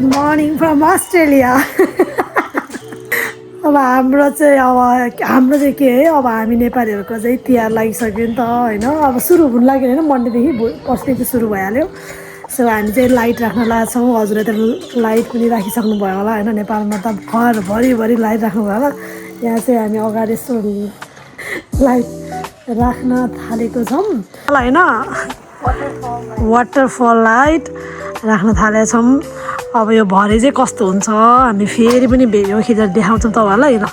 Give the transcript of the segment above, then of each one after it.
Morning from Australia. अब हाम्रो चाहिँ के है, अब हामी नेपालीहरूको चाहिँ तिहार लागिसक्यो नि त होइन। अब सुरु हुनु लाग्यो होइन, मन्डेदेखि पर्सिदेखि सुरु भइहाल्यो। सो हामी चाहिँ लाइट राख्न लाग्छौँ। हजुरले त लाइट पनि राखिसक्नु भयो होला होइन, नेपालमा त घरभरिभरि लाइट राख्नुभयो होला। यहाँ चाहिँ हामी अगाडि यसो लाइट राख्न थालेको छौँ होइन, वाटरफल लाइट राख्न थालेका छौँ। अब यो भरे चाहिँ कस्तो हुन्छ हामी फेरि पनि भिडियो खिचेर देखाउँछौँ तपाईँहरूलाई ल।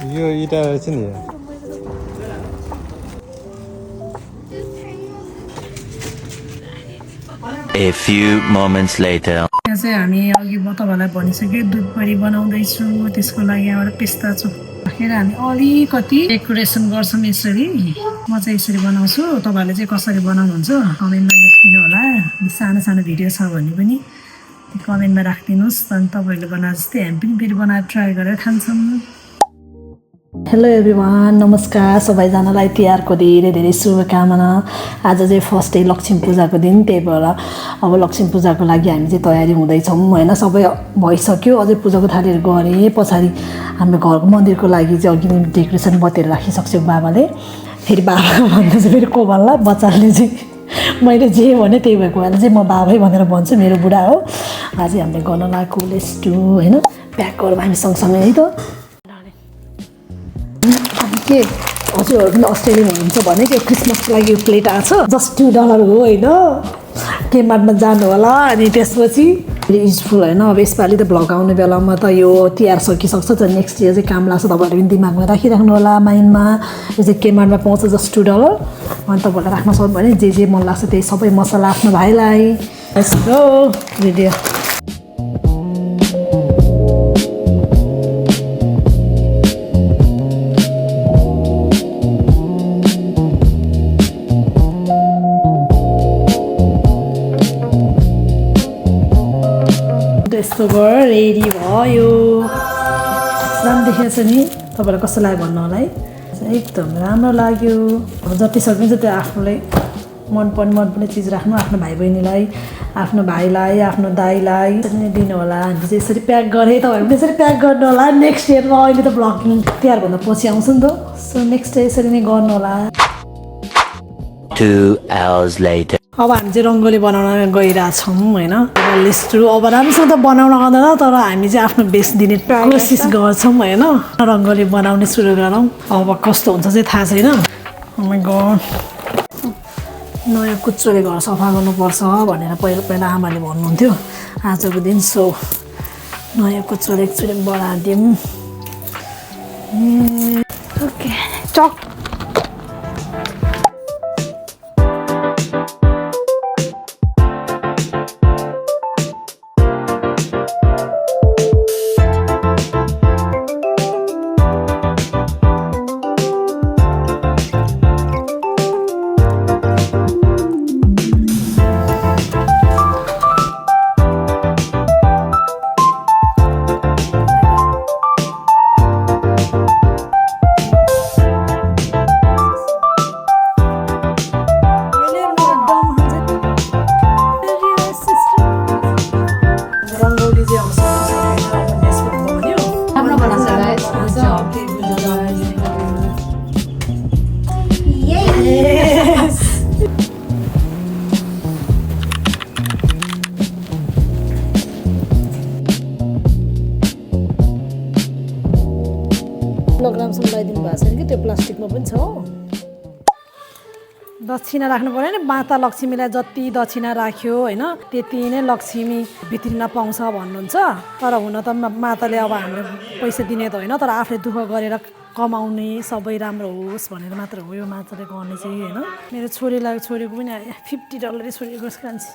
यो इँटा रहेछ नि। A few moments later. यहाँ चाहिँ हामी अघि तपाईँलाई भनिसक्यो दुधबडी बनाउँदैछु। त्यसको लागि एउटा पेस्ता राखेर हामी अलिकति डेकोरेसन गर्छौँ यसरी। म चाहिँ यसरी बनाउँछु, तपाईँहरूले चाहिँ कसरी बनाउनुहुन्छ कमेन्टमा लेखिदिनु होला। सानो सानो भिडियो छ भने पनि कमेन्टमा राखिदिनुहोस्। अनि तपाईँहरूले बनाए जस्तै हामी पनि फेरि बनाएर ट्राई गरेर खान्छौँ। हेलो एभ्रिवान, नमस्कार सबैजनालाई। तिहारको धेरै धेरै शुभकामना। आज चाहिँ फर्स्ट डे लक्ष्मी पूजाको दिन, त्यही भएर अब लक्ष्मी पूजाको लागि हामी चाहिँ तयारी हुँदैछौँ होइन। सबै भइसक्यो, अझै पूजाको थालीहरू गरेँ। पछाडि हाम्रो घरको मन्दिरको लागि चाहिँ अघि नै डेकोरेसन बतेर राखिसक्छु बाबाले। फेरि बाबाको भन्दा चाहिँ फेरि को भन्ला, बच्चाले चाहिँ मैले जे भने त्यही भएको भएर चाहिँ म बाबै भनेर भन्छु, मेरो बुढा हो। आज हामीले गर्न लागेको लेट्स डु होइन, प्याक गरौँ हामी सँगसँगै है त। के हजुरहरू पनि अस्ट्रेलियन हुनुहुन्छ भने त्यो क्रिसमसको लागि यो प्लेट आएको छ, जस्ट $2 हो होइन। केमार्टमा जानु होला। अनि त्यसपछि युजफुल होइन। अब यसपालि त भ्लग आउने बेलामा त यो तिहार सकिसक्छ, त नेक्स्ट इयर चाहिँ काम लाग्छ। तपाईँहरू पनि दिमागमा राखिराख्नु होला माइन्डमा। यो चाहिँ केमार्टमा पाउँछ जस्ट $2। अनि तपाईँहरूलाई राख्न सक्नु भने जे मन लाग्छ त्यही सबै मसला आफ्नो भाइलाई। यस्तो भिडियो यस्तो गरेर रेडी भयो। राम्रो देखेको छ नि, तपाईँलाई कस्तो लाग्यो भन्नु होला है। एकदम राम्रो लाग्यो। अब जति सकिन्छ त्यो आफूलाई मनपर्ने चिज राख्नु, आफ्नो भाइ बहिनीलाई, आफ्नो भाइलाई, आफ्नो दाइलाई दिनु होला। हामी चाहिँ यसरी प्याक गरेँ, तपाईँहरू पनि यसरी प्याक गर्नु होला। नेक्स्ट इयरमा अहिले त भ्लगिङ तिहारभन्दा पछि आउँछ नि त, सो नेक्स्ट इयर यसरी नै गर्नु होला। 2 hours later. अब हामी चाहिँ रङ्गोली बनाउन गइरहेछौँ होइन। लिस्टहरू अब राम्रोसँग त बनाउन आउँदैन, तर हामी चाहिँ आफ्नो बेस्ट दिने कोसिस गर्छौँ होइन। रङ्गोली बनाउने सुरु गरौँ। अब कस्तो हुन्छ चाहिँ थाहा छैन। नयाँ कुच्चोले घर सफा गर्नुपर्छ भनेर पहिला आमाले भन्नुहुन्थ्यो। आजको दिन सो नयाँ कुच्चोले एकचोटि बढाइदिउँ। ओके चक किलोग्रामसम्म लगाइदिनु भएको छैन कि त्यो प्लास्टिकमा पनि छ। दक्षिणा राख्नु पऱ्यो नि, माता लक्ष्मीलाई जति दक्षिणा राख्यो होइन त्यति नै लक्ष्मी भित्रिन पाउँछ भन्नुहुन्छ। तर हुन त माताले अब हामीले पैसा दिने त होइन, तर आफूले दुःख गरेर कमाउने सबै राम्रो होस् भनेर मात्र हो यो माताले गर्ने चाहिँ होइन। मेरो छोरीको पनि $50 छोरीको कान्छी।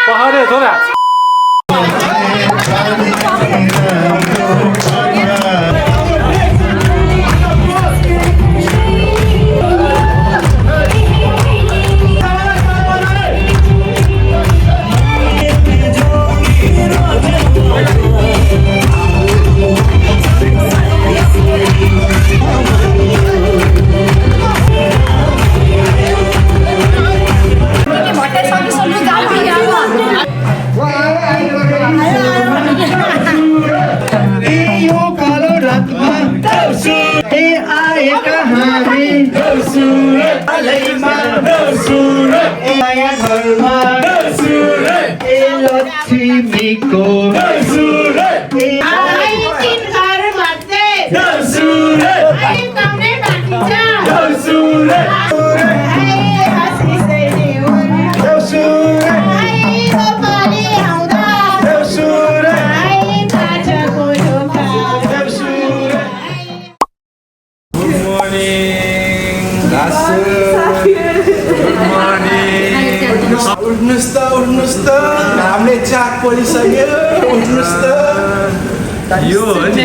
पहाडे छोरा उठ्नुस् त हामीले चाक पोलिसक्यो उठ्नुस् त यो हो नि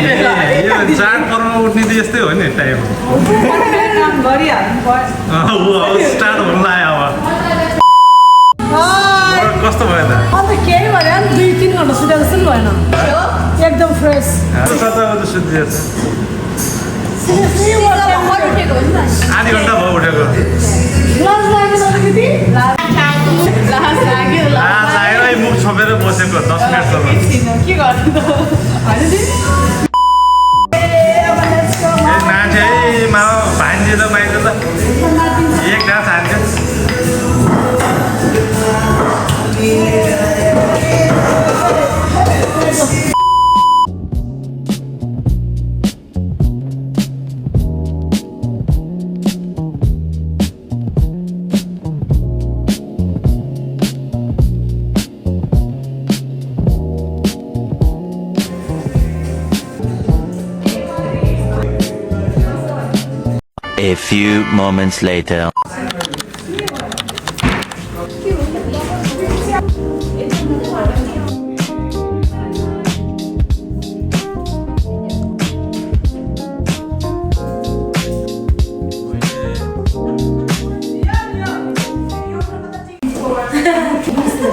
यो चाड पर्वमा उठ्ने त यस्तै हो नि टाइम स्टार्ट हुन लाग्यो अब कस्तो भयो त अन्त केही भने 2-3 घन्टा सुते जस्तो नि भएन एकदम फ्रेस सुत्दिएछ आधी घन्टा भयो उठेको मुख छोपेर बसेको 10 मिनटसम्म नाचे है भान्जे त माइज त एक नाच हान्छ A few moments later.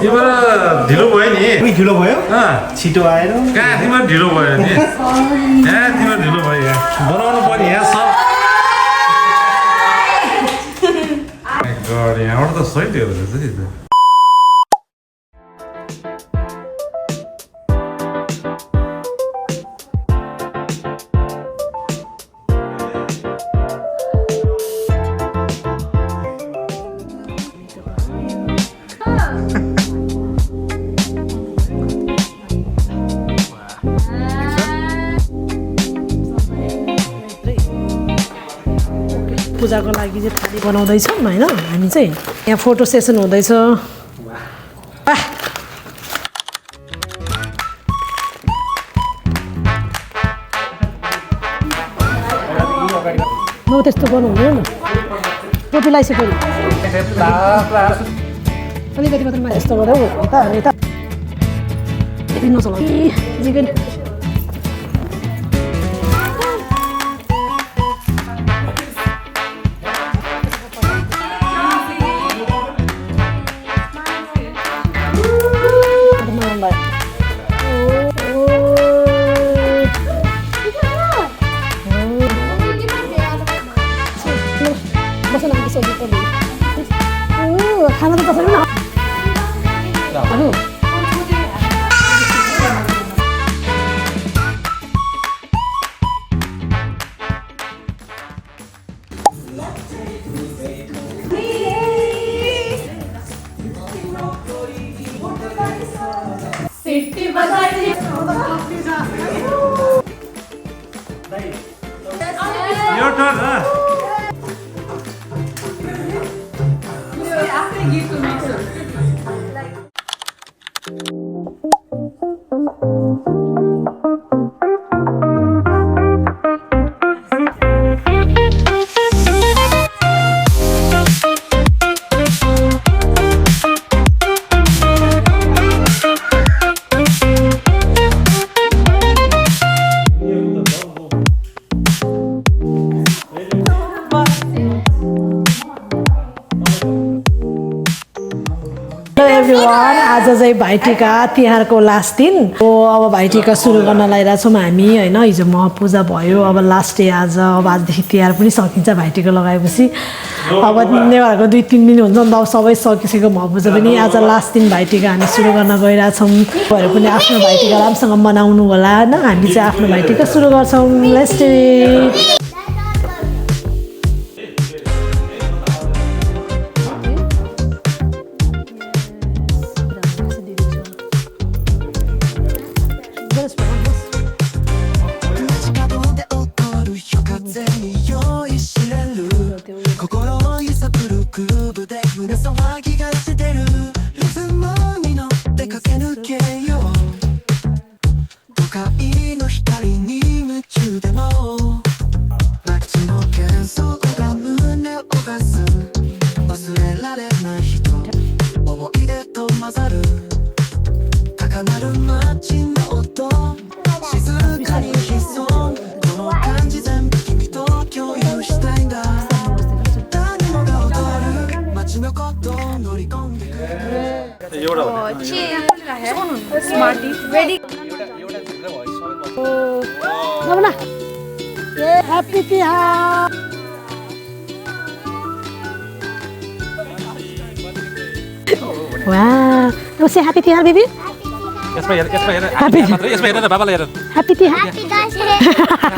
तिम्रो ढिलो भयो नि ढिलो भयो छिटो आएर कहाँ तिम्रो ढिलो भयो नि यहाँ तिम्रो ढिलो भयो यहाँ बनाउनु पर्ने यहाँ सब यहाँबाट त सही दियो रहेछ नि त पूजाको लागि चाहिँ थाली बनाउँदैछौँ होइन हामी चाहिँ यहाँ फोटो सेसन हुँदैछ म त्यस्तो गर्नु हुँदैन नि टोपी लगाइसक्यो अलिकति मात्र यस्तो गऱ्यो यता यता नचलाउ खाना त कसरी न Your turn, huh? एभ्रिवान आज चाहिँ भाइटिका तिहारको लास्ट दिन हो अब भाइटिका सुरु गर्न लागिरहेछौँ हामी होइन हिजो पूजा भयो अब लास्ट डे आज अब आजदेखि तिहार पनि सकिन्छ भाइटिका लगाएपछि अब नेवारको 2-3 दिन हुन्छ नि त अब सबै सकिसक्यो पूजा पनि आज लास्ट दिन भाइटिका हामी सुरु गर्न गइरहेछौँ भएर पनि आफ्नो भाइटिका राम्रोसँग मनाउनु होला होइन हामी चाहिँ आफ्नो भाइटिका सुरु गर्छौँ let's do it Happy Tihar! Wow! You say Happy Tihar, baby? Yes, Happy Tihar. Happy Tihar Tihar!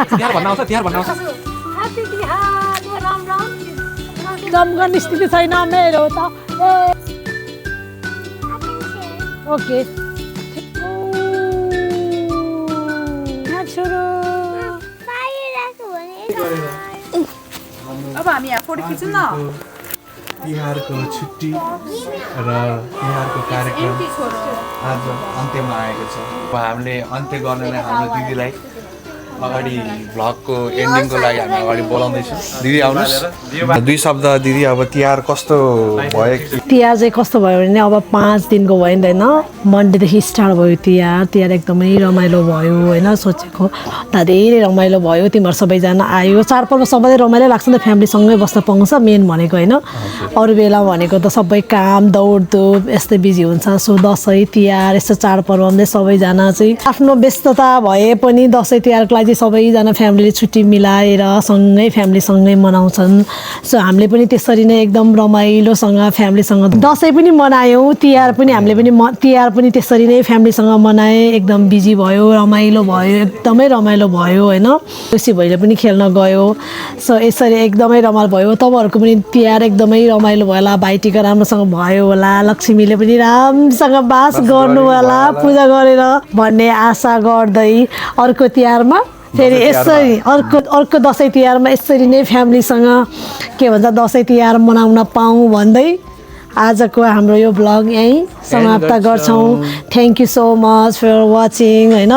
Tihar भन्नु आउँछ Happy Tihar! Ram Ram! Jump गर्ने स्थिति छैन मेरो त ओके सुरु अब हामी यहाँ फोटो खिचौँ न तिहारको छुट्टी र तिहारको कार्यक्रम आज अन्त्यमा आएको छ अब हामीले अन्त्य गर्न नै हाम्रो दिदीलाई अगाडि भ्लगको एन्डिङको लागि हामी अगाडि बोलाउँदैछौँ दिदी आउनुहोस् 2 शब्द दिदी अब तिहार कस्तो भयो कि तिहार चाहिँ कस्तो भयो भने अब 5 दिनको भयो नि होइन मन्डेदेखि स्टार्ट भयो तिहार एकदमै रमाइलो भयो होइन सोचेको धेरै रमाइलो भयो तिमीहरू सबैजना आयो चाडपर्व सबैले रमाइलो लाग्छ नि त फ्यामिलीसँगै बस्न पाउँछ मेन भनेको होइन अरू बेला भनेको त सबै काम दौडधुप यस्तै बिजी हुन्छ सो दसैँ तिहार यस्तो चाडपर्वमा सबैजना चाहिँ आफ्नो व्यस्तता भए पनि दसैँ तिहारको लागि सबैजना फ्यामिलीले छुट्टी मिलाएर सँगै फ्यामिलीसँगै मनाउँछन् सो हामीले पनि त्यसरी नै एकदम रमाइलोसँग फ्यामिलीसँग दसैँ पनि मनायौँ तिहार पनि हामीले पनि तिहार पनि त्यसरी नै फ्यामिलीसँग मनाएँ एकदम बिजी भयो रमाइलो भयो एकदमै रमाइलो भयो होइन खुसी भैले पनि खेल्न गयो सो यसरी एकदमै रमाइलो भयो तपाईँहरूको पनि तिहार एकदमै रमाइलो भयो होला भाइटिका राम्रोसँग भयो होला लक्ष्मीले पनि राम्रोसँग बास गर्नु होला पूजा गरेर भन्ने आशा गर्दै अर्को तिहारमा फेरि यसरी अर्को दसैँ तिहारमा यसरी नै फ्यामिलीसँग के भन्छ दसैँ तिहार मनाउन पाऊँ भन्दै आजको हाम्रो यो ब्लग यहीँ समाप्त गर्छौँ thank you so much for watching होइन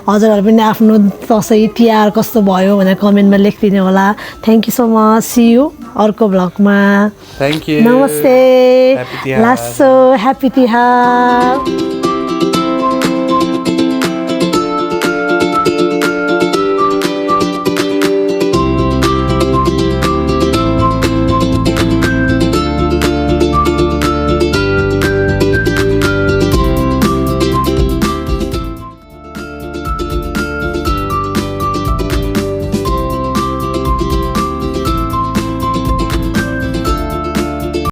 हजुरहरू पनि आफ्नो दसैँ तिहार कस्तो भयो भनेर कमेन्टमा लेखिदिनु होला thank you so much see you अर्को ब्लगमा थ्याङ्क यू नमस्ते लासो ह्याप्पी तिहार